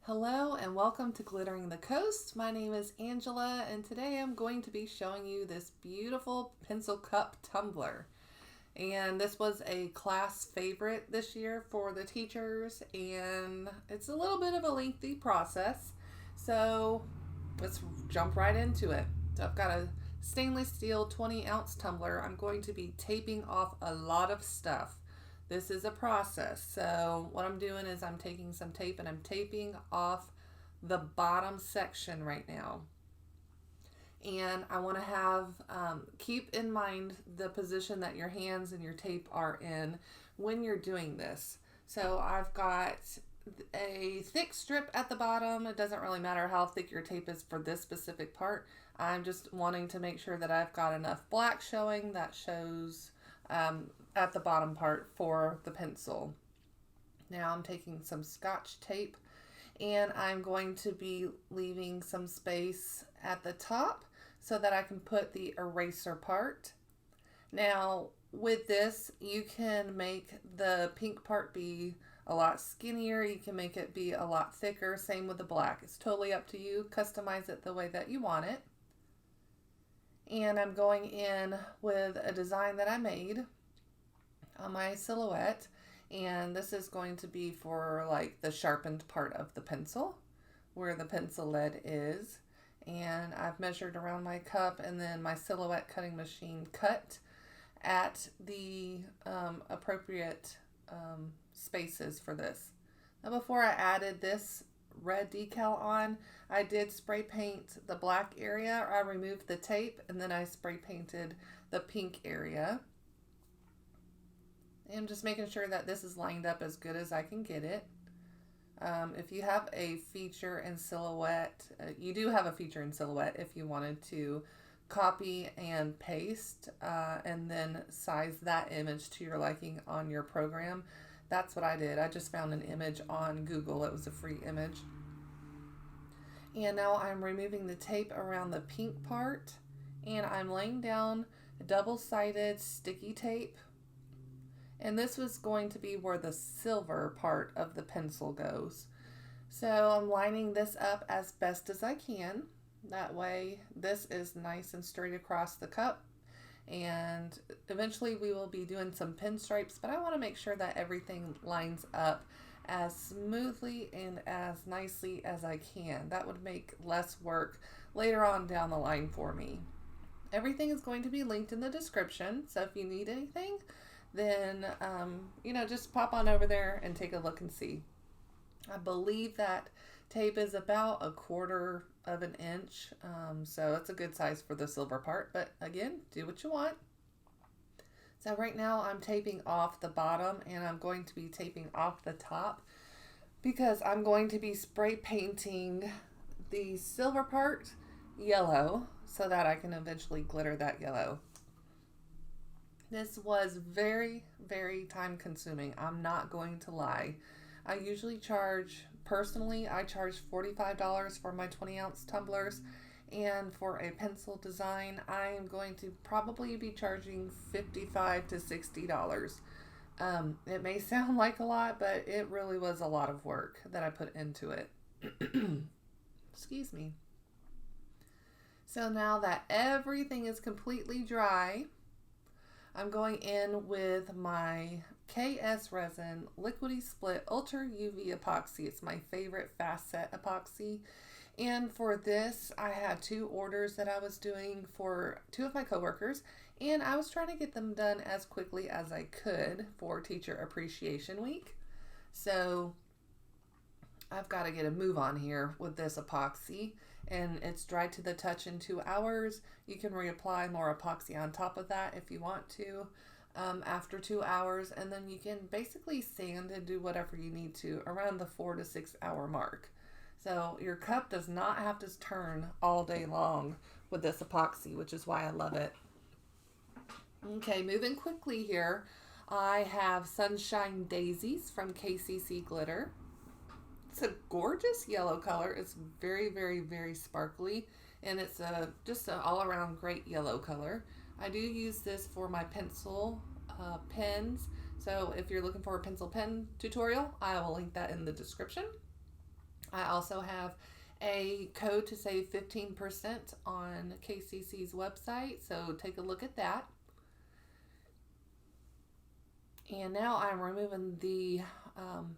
Hello and welcome to Glittering the Coast. My name is Angela and today I'm going to be showing you this beautiful pencil cup tumbler. And this was a class favorite this year for the teachers, and it's a little bit of a lengthy process. So let's jump right into it. So I've got a stainless steel 20-ounce tumbler. I'm going to be taping off a lot of stuff. This is a process. So what I'm doing is I'm taking some tape and I'm taping off the bottom section right now. And I want to have, keep in mind the position that your hands and your tape are in when you're doing this. So I've got a thick strip at the bottom. It doesn't really matter how thick your tape is for this specific part. I'm just wanting to make sure that I've got enough black showing that shows at the bottom part for the pencil. Now I'm taking some Scotch tape and I'm going to be leaving some space at the top so that I can put the eraser part. Now with this, you can make the pink part be a lot skinnier. You can make it be a lot thicker. Same with the black. It's totally up to you. Customize it the way that you want it. And I'm going in with a design that I made on my silhouette, and this is going to be for like the sharpened part of the pencil where the pencil lead is. And I've measured around my cup, and then my silhouette cutting machine cut at the appropriate spaces for this. Now before I added this red decal on, I did spray paint the black area. I removed the tape and then I spray painted the pink area. I'm just making sure that this is lined up as good as I can get it. If you have a feature in silhouette, you do have a feature in silhouette if you wanted to copy and paste and then size that image to your liking on your program. That's what I did. I just found an image on Google. It was a free image. And now I'm removing the tape around the pink part, and I'm laying down double-sided sticky tape. And this was going to be where the silver part of the pencil goes. So I'm lining this up as best as I can. That way this is nice and straight across the cup. And eventually we will be doing some pinstripes, but I want to make sure that everything lines up as smoothly and as nicely as I can. That would make less work later on down the line for me. Everything is going to be linked in the description, so if you need anything, then just pop on over there and take a look and see. I believe that tape is about 1/4 of an inch, so it's a good size for the silver part, but again, do what you want. So right now I'm taping off the bottom, and I'm going to be taping off the top because I'm going to be spray painting the silver part yellow so that I can eventually glitter that yellow. This was very, very time consuming. I'm not going to lie. I usually personally, I charge $45 for my 20-ounce tumblers. And for a pencil design, I am going to probably be charging $55 to $60. It may sound like a lot, but it really was a lot of work that I put into it. Excuse me. So now that everything is completely dry, I'm going in with my KSResin Liquidy Split Ultra UV Epoxy. It's my favorite fast set epoxy. And for this, I had 2 orders that I was doing for 2 of my coworkers, and I was trying to get them done as quickly as I could for Teacher Appreciation Week. So I've got to get a move on here with this epoxy, and it's dried to the touch in 2 hours. You can reapply more epoxy on top of that if you want to after 2 hours, and then you can basically sand and do whatever you need to around the 4 to 6 hour mark. So your cup does not have to turn all day long with this epoxy, which is why I love it. Okay, moving quickly here, I have Sunshine Daisies from KCC Glitter. It's a gorgeous yellow color. It's very, very, very sparkly, and it's just an all-around great yellow color. I do use this for my pencil pens, so if you're looking for a pencil pen tutorial, I will link that in the description. I also have a code to save 15% on KCC's website, so take a look at that. And now I'm removing the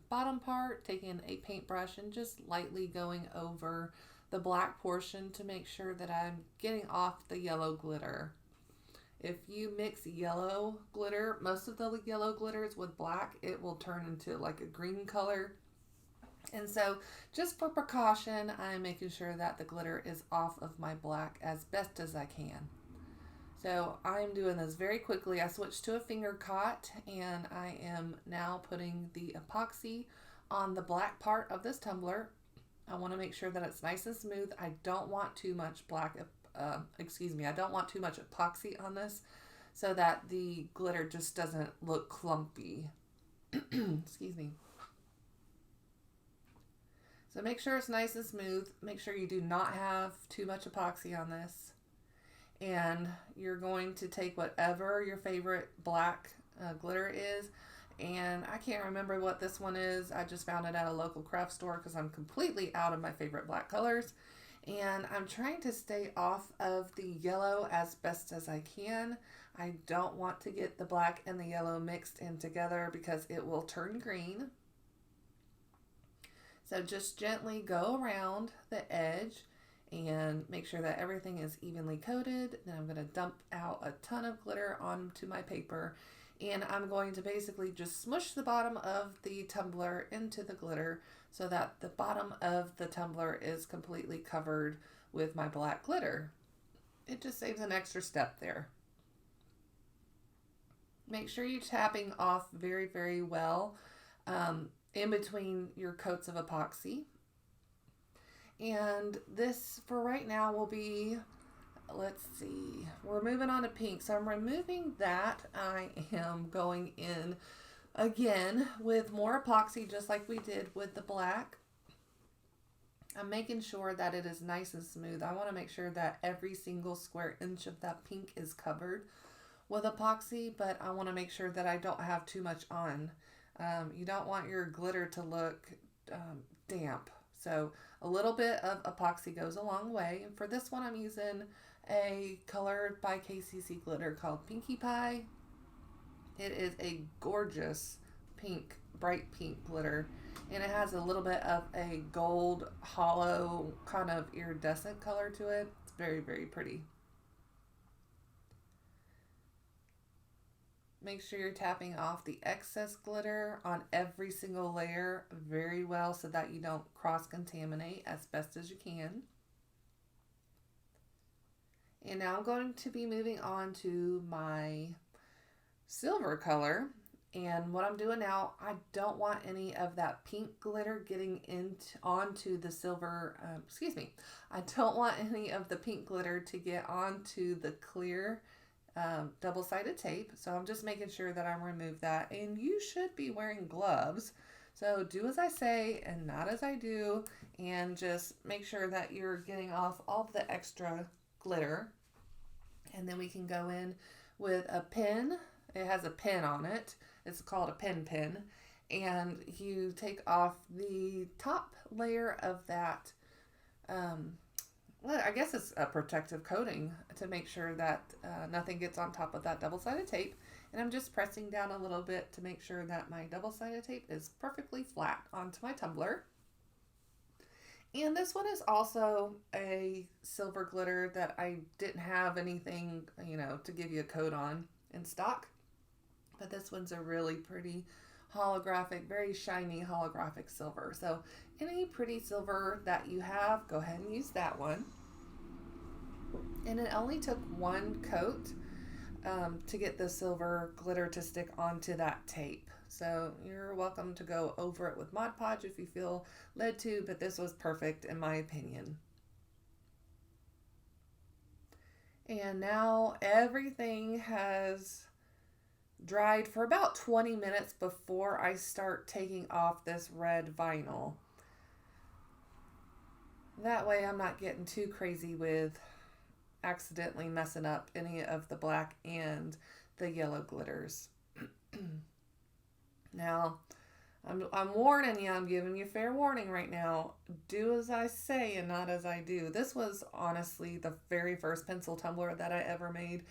bottom part, taking a paintbrush and just lightly going over the black portion to make sure that I'm getting off the yellow glitter. If you mix yellow glitter, most of the yellow glitters with black, it will turn into like a green color. And so just for precaution, I'm making sure that the glitter is off of my black as best as I can. So I'm doing this very quickly. I switched to a finger cot and I am now putting the epoxy on the black part of this tumbler. I want to make sure that it's nice and smooth. I don't want too much I don't want too much epoxy on this so that the glitter just doesn't look clumpy. Excuse me. So make sure it's nice and smooth. Make sure you do not have too much epoxy on this. And you're going to take whatever your favorite black glitter is. And I can't remember what this one is. I just found it at a local craft store because I'm completely out of my favorite black colors. And I'm trying to stay off of the yellow as best as I can. I don't want to get the black and the yellow mixed in together because it will turn green. So just gently go around the edge and make sure that everything is evenly coated. Then I'm going to dump out a ton of glitter onto my paper, and I'm going to basically just smush the bottom of the tumbler into the glitter so that the bottom of the tumbler is completely covered with my black glitter. It just saves an extra step there. Make sure you're tapping off very, very well in between your coats of epoxy. And this for right now will be, let's see, we're moving on to pink. So I'm removing that. I am going in again with more epoxy just like we did with the black. I'm making sure that it is nice and smooth. I want to make sure that every single square inch of that pink is covered with epoxy, but I want to make sure that I don't have too much on. You don't want your glitter to look damp. So a little bit of epoxy goes a long way. And for this one, I'm using a color by KCC glitter called Pinkie Pie. It is a gorgeous pink, bright pink glitter. And it has a little bit of a gold, hollow, kind of iridescent color to it. It's very, very pretty. Make sure you're tapping off the excess glitter on every single layer very well so that you don't cross-contaminate as best as you can. And now I'm going to be moving on to my silver color. And what I'm doing now, I don't want any of that pink glitter getting onto the silver, I don't want any of the pink glitter to get onto the clear double-sided tape. So I'm just making sure that I remove that, and you should be wearing gloves. So do as I say and not as I do, and just make sure that you're getting off all of the extra glitter. And then we can go in with a pin. It has a pin on it. It's called a pin. And you take off the top layer of that well, I guess it's a protective coating to make sure that nothing gets on top of that double-sided tape. And I'm just pressing down a little bit to make sure that my double-sided tape is perfectly flat onto my tumbler. And this one is also a silver glitter that I didn't have anything, to give you a coat on in stock. But this one's a really pretty holographic, very shiny holographic silver. So any pretty silver that you have, go ahead and use that one. And it only took one coat to get the silver glitter to stick onto that tape. So you're welcome to go over it with Mod Podge if you feel led to, but this was perfect in my opinion. And now everything has dried for about 20 minutes before I start taking off this red vinyl. That way I'm not getting too crazy with accidentally messing up any of the black and the yellow glitters. Now, I'm warning you, I'm giving you fair warning right now. Do as I say and not as I do. This was honestly the very first pencil tumbler that I ever made.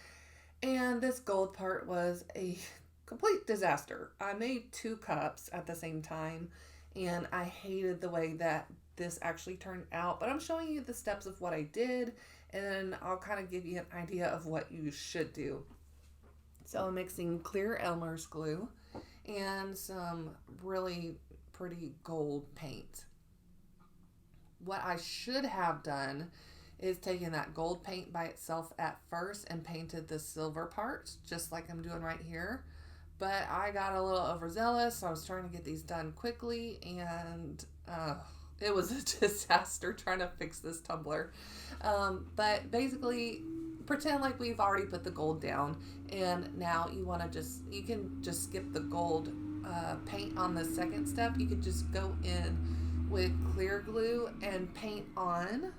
And this gold part was a complete disaster. I made 2 cups at the same time, and I hated the way that this actually turned out. But I'm showing you the steps of what I did, and I'll kind of give you an idea of what you should do. So I'm mixing clear Elmer's glue and some really pretty gold paint. What I should have done is taken that gold paint by itself at first and painted the silver parts, just like I'm doing right here. But I got a little overzealous, so I was trying to get these done quickly, and it was a disaster trying to fix this tumbler. But basically, pretend like we've already put the gold down, and now you can just skip the gold paint on the second step. You could just go in with clear glue and paint on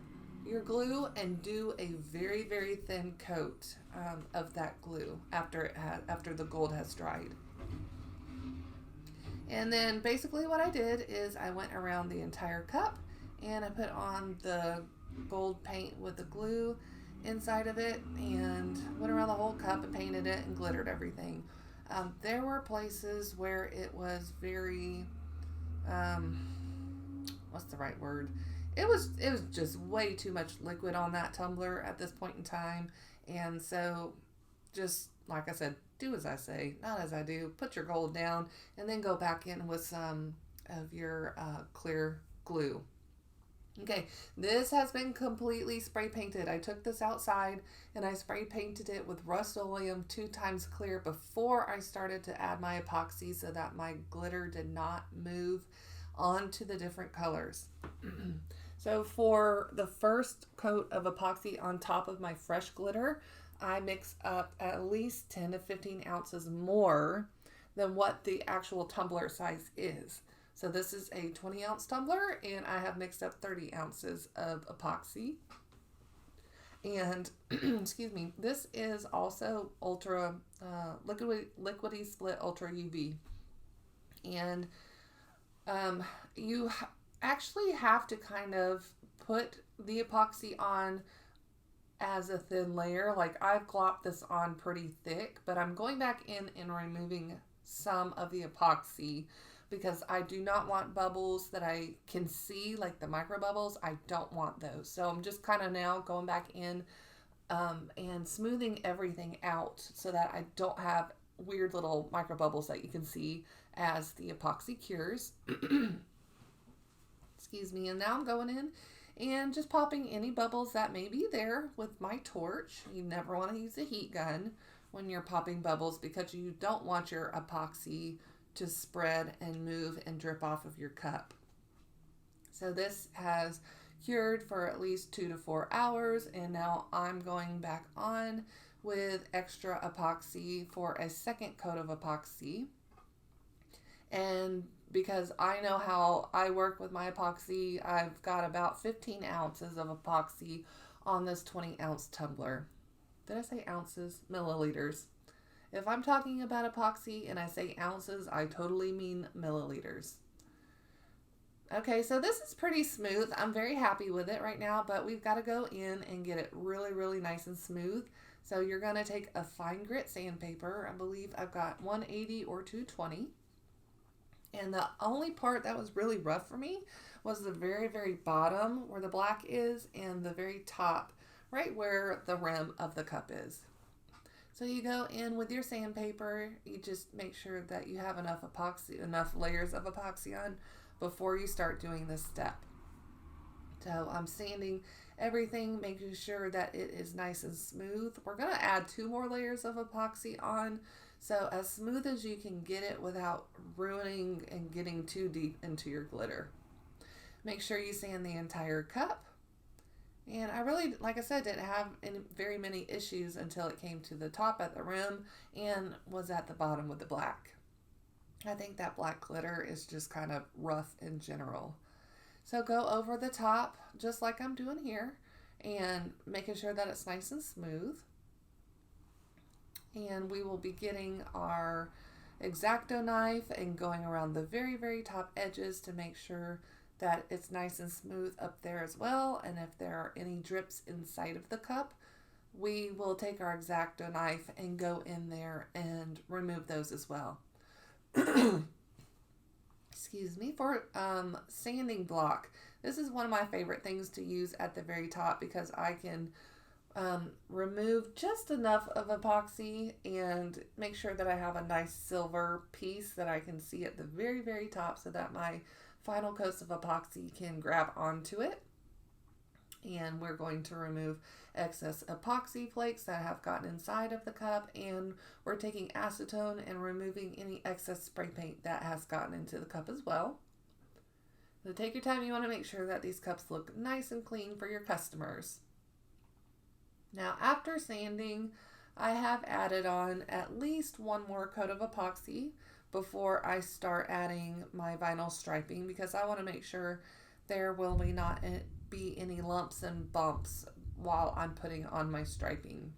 your glue and do a very, very thin coat of that glue after the gold has dried. And then basically what I did is I went around the entire cup and I put on the gold paint with the glue inside of it and went around the whole cup and painted it and glittered everything. There were places where it was very, what's the right word? It was just way too much liquid on that tumbler at this point in time. And so just like I said, do as I say, not as I do. Put your gold down and then go back in with some of your clear glue. Okay, this has been completely spray painted. I took this outside and I spray painted it with Rust-Oleum 2 times clear before I started to add my epoxy so that my glitter did not move onto the different colors. So for the first coat of epoxy on top of my fresh glitter, I mix up at least 10 to 15 ounces more than what the actual tumbler size is. So this is a 20-ounce tumbler, and I have mixed up 30 ounces of epoxy. And, excuse me, this is also ultra, liquidy split ultra UV. And you actually have to kind of put the epoxy on as a thin layer. Like I've glopped this on pretty thick, but I'm going back in and removing some of the epoxy because I do not want bubbles that I can see, like the micro bubbles. I don't want those. So I'm just kind of now going back in and smoothing everything out so that I don't have weird little micro bubbles that you can see as the epoxy cures. Excuse me. And now I'm going in and just popping any bubbles that may be there with my torch. You never want to use a heat gun when you're popping bubbles because you don't want your epoxy to spread and move and drip off of your cup. So this has cured for at least 2 to 4 hours, and now I'm going back on with extra epoxy for a second coat of epoxy. And because I know how I work with my epoxy, I've got about 15 ounces of epoxy on this 20-ounce tumbler. Did I say ounces? Milliliters. If I'm talking about epoxy and I say ounces, I totally mean milliliters. Okay, so this is pretty smooth. I'm very happy with it right now, but we've got to go in and get it really, really nice and smooth. So you're going to take a fine grit sandpaper. I believe I've got 180 or 220. And the only part that was really rough for me was the very, very bottom where the black is and the very top, right where the rim of the cup is. So you go in with your sandpaper, you just make sure that you have enough layers of epoxy on before you start doing this step. So I'm sanding everything, making sure that it is nice and smooth. We're going to add 2 more layers of epoxy on, so as smooth as you can get it without ruining and getting too deep into your glitter. Make sure you sand the entire cup. And I really, like I said, didn't have very many issues until it came to the top at the rim and was at the bottom with the black. I think that black glitter is just kind of rough in general. So go over the top, just like I'm doing here, and making sure that it's nice and smooth. And we will be getting our X-Acto knife and going around the very, very top edges to make sure that it's nice and smooth up there as well. And if there are any drips inside of the cup, we will take our X-Acto knife and go in there and remove those as well. Excuse me. For sanding block, this is one of my favorite things to use at the very top because I can remove just enough of epoxy and make sure that I have a nice silver piece that I can see at the very, very top so that my final coat of epoxy can grab onto it. And we're going to remove excess epoxy flakes that have gotten inside of the cup, and we're taking acetone and removing any excess spray paint that has gotten into the cup as well. So take your time. You want to make sure that these cups look nice and clean for your customers. Now, after sanding, I have added on at least one more coat of epoxy before I start adding my vinyl striping, because I want to make sure there will not be any lumps and bumps while I'm putting on my striping.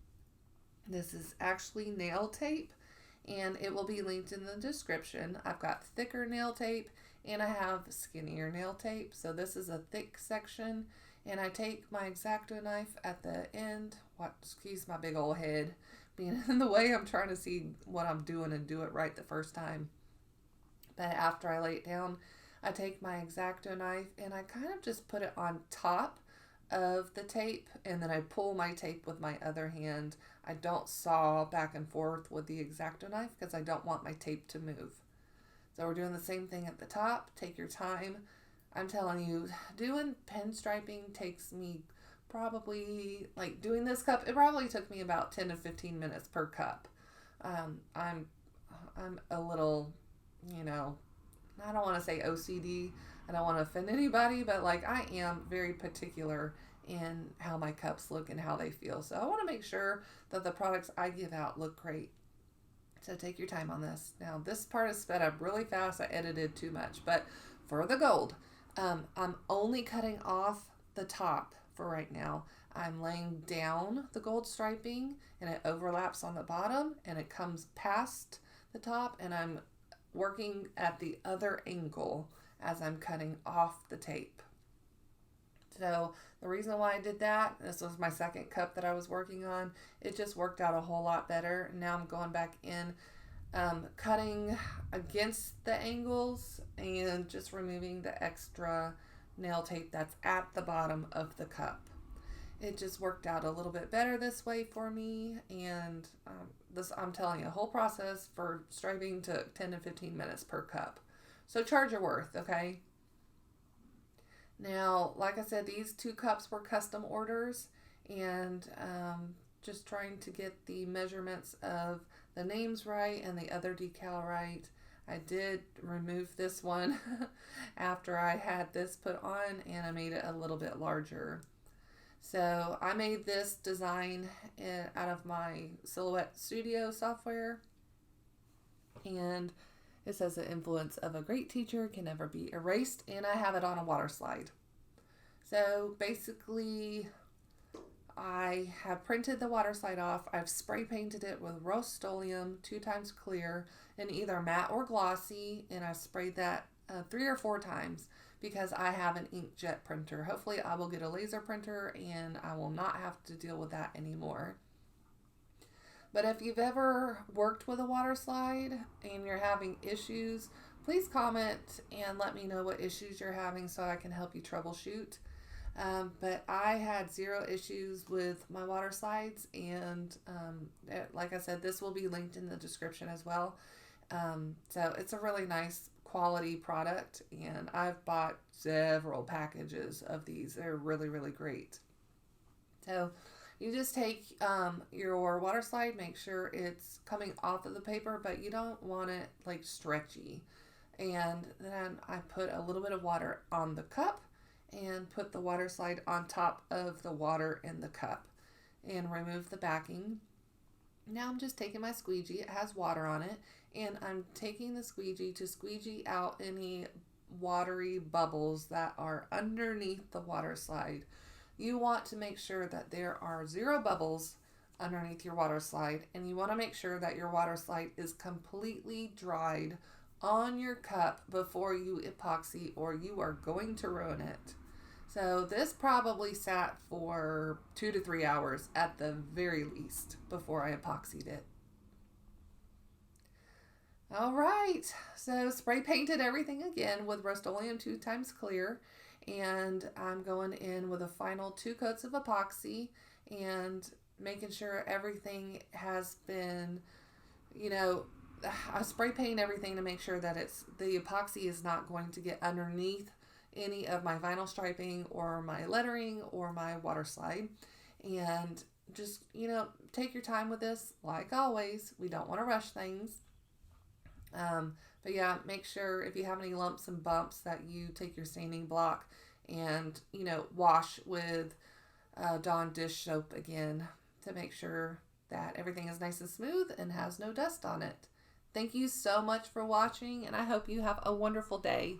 This is actually nail tape, and it will be linked in the description. I've got thicker nail tape and I have skinnier nail tape. So this is a thick section, and I take my X-Acto knife at the end. Excuse my big old head being in the way. I'm trying to see what I'm doing and do it right the first time. But after I lay it down, I take my X-Acto knife and I kind of just put it on top of the tape, and then I pull my tape with my other hand. I don't saw back and forth with the X-Acto knife because I don't want my tape to move. So we're doing the same thing at the top. Take your time. I'm telling you, doing pinstriping takes me probably, like doing this cup, it probably took me about 10 to 15 minutes per cup. I'm a little, I don't want to say OCD. I don't want to offend anybody, but like I am very particular in how my cups look and how they feel. So I want to make sure that the products I give out look great. So take your time on this. Now this part is sped up really fast. I edited too much, but for the gold, I'm only cutting off the top for right now. I'm laying down the gold striping and it overlaps on the bottom and it comes past the top, and I'm working at the other angle as I'm cutting off the tape. So the reason why I did that, this was my second cup that I was working on, it just worked out a whole lot better. Now I'm going back in, cutting against the angles and just removing the extra nail tape that's at the bottom of the cup. It just worked out a little bit better this way for me, and I'm telling you, the whole process for striping took 10 to 15 minutes per cup. So charge your worth, okay? Now, like I said, these 2 cups were custom orders, and just trying to get the measurements of the names right and the other decal right. I did remove this one after I had this put on, and I made it a little bit larger. So I made this design out of my Silhouette Studio software, and it says the influence of a great teacher can never be erased, and I have it on a water slide. So basically, I have printed the water slide off. I've spray painted it with Rust-Oleum 2 times clear in either matte or glossy, and I sprayed that 3 or 4 times because I have an inkjet printer. Hopefully I will get a laser printer and I will not have to deal with that anymore. But if you've ever worked with a water slide and you're having issues, please comment and let me know what issues you're having so I can help you troubleshoot. But I had 0 issues with my water slides, and like I said, this will be linked in the description as well. So it's a really nice quality product, and I've bought several packages of these. They're really, really great. So you just take your water slide, make sure it's coming off of the paper, but you don't want it like stretchy. And then I put a little bit of water on the cup and put the water slide on top of the water in the cup and remove the backing. Now I'm just taking my squeegee, it has water on it, and I'm taking the squeegee to squeegee out any watery bubbles that are underneath the water slide. You want to make sure that there are 0 bubbles underneath your water slide, and you want to make sure that your water slide is completely dried on your cup before you epoxy, or you are going to ruin it. So this probably sat for 2 to 3 hours at the very least before I epoxied it. All right, so spray painted everything again with Rust-Oleum 2 times clear, and I'm going in with a final 2 coats of epoxy and making sure everything has been, I spray paint everything to make sure that the epoxy is not going to get underneath any of my vinyl striping or my lettering or my water slide. And just, take your time with this. Like always, we don't want to rush things. But yeah, make sure if you have any lumps and bumps that you take your sanding block and, wash with Dawn dish soap again to make sure that everything is nice and smooth and has no dust on it. Thank you so much for watching, and I hope you have a wonderful day.